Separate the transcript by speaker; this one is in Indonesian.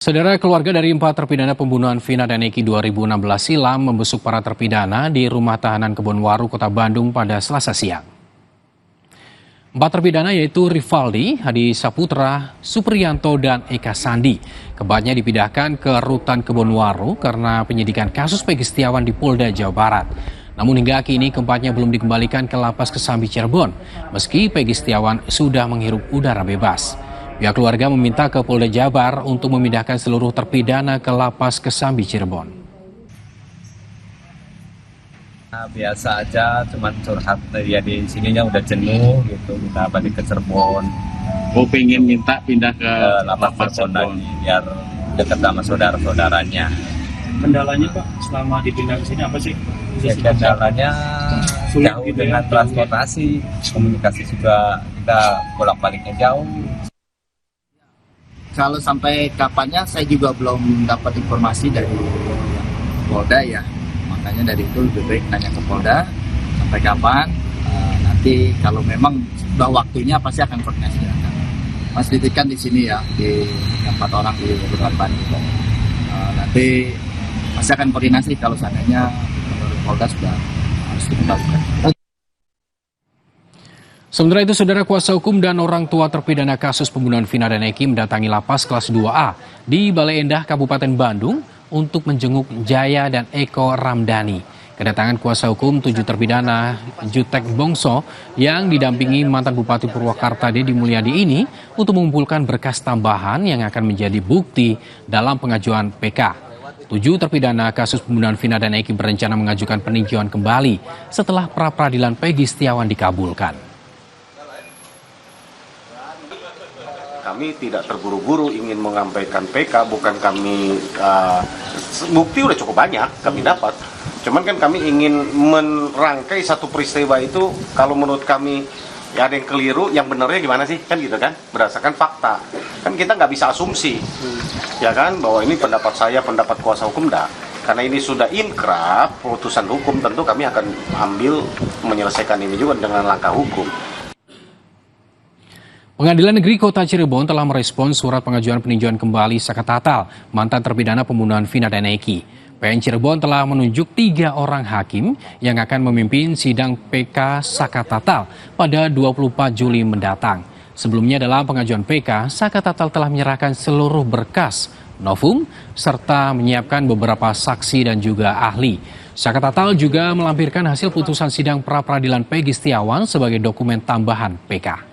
Speaker 1: Saudara, keluarga dari 4 terpidana pembunuhan Vina dan Eki 2016 silam membesuk para terpidana di rumah tahanan Kebonwaru, Kota Bandung pada Selasa siang. 4 terpidana yaitu Rivaldi, Hadi Saputra, Supriyanto, dan Eka Sandi. Keempatnya dipindahkan ke rutan Kebonwaru karena penyidikan kasus Peggy Setiawan di Polda Jawa Barat. Namun hingga kini keempatnya belum dikembalikan ke Lapas Kesambi Cirebon, meski Peggy Setiawan sudah menghirup udara bebas. Pihak keluarga meminta ke Polda Jabar untuk memindahkan seluruh terpidana ke Lapas Kesambi Cirebon.
Speaker 2: Biasa aja, cuman curhat ya di sininya udah jenuh gitu, kita balik ke Cirebon.
Speaker 3: Pengen minta pindah ke
Speaker 2: Lapas Cirebon biar dekat sama saudara-saudaranya.
Speaker 4: Kendalanya Pak selama dipindah ke sini apa sih?
Speaker 2: Ya, kendalanya jauh
Speaker 4: gitu
Speaker 2: dengan transportasi, komunikasi juga kita bolak-baliknya jauh.
Speaker 5: Kalau sampai kapannya saya juga belum dapat informasi dari Polda ya, makanya dari itu lebih baik nanya ke Polda sampai kapan. Nanti kalau memang sudah waktunya pasti akan koordinasi. Mas Didik kan di sini ya, di 4 orang di Rutan Bandung. Nanti pasti akan koordinasi kalau seandainya menurut Polda sudah harus dikembalikan.
Speaker 1: Sementara itu, saudara, kuasa hukum dan orang tua terpidana kasus pembunuhan Vina dan Eki mendatangi Lapas kelas 2A di Bale Endah, Kabupaten Bandung untuk menjenguk Jaya dan Eko Ramdhani. Kedatangan kuasa hukum 7 terpidana Jutek Bongso yang didampingi mantan Bupati Purwakarta Deddy Mulyadi ini untuk mengumpulkan berkas tambahan yang akan menjadi bukti dalam pengajuan PK. 7 terpidana kasus pembunuhan Vina dan Eki berencana mengajukan peninjauan kembali setelah pra-peradilan Peggy Setiawan dikabulkan.
Speaker 6: Kami tidak terburu-buru ingin menyampaikan PK, bukan kami, bukti udah cukup banyak kami dapat. Cuman kan kami ingin merangkai satu peristiwa itu, kalau menurut kami ya ada yang keliru, yang benernya gimana sih, kan gitu kan, berdasarkan fakta. Kan kita nggak bisa asumsi, ya kan, bahwa ini pendapat saya, pendapat kuasa hukum, enggak. Karena ini sudah inkrah, putusan hukum, tentu kami akan ambil menyelesaikan ini juga dengan langkah hukum.
Speaker 1: Pengadilan Negeri Kota Cirebon telah merespons surat pengajuan peninjauan kembali Saka Tatal, mantan terpidana pembunuhan Vina dan Eki. PN Cirebon telah menunjuk 3 orang hakim yang akan memimpin sidang PK Saka Tatal pada 24 Juli mendatang. Sebelumnya dalam pengajuan PK, Saka Tatal telah menyerahkan seluruh berkas, novum, serta menyiapkan beberapa saksi dan juga ahli. Saka Tatal juga melampirkan hasil putusan sidang pra-peradilan Peggy Setiawan sebagai dokumen tambahan PK.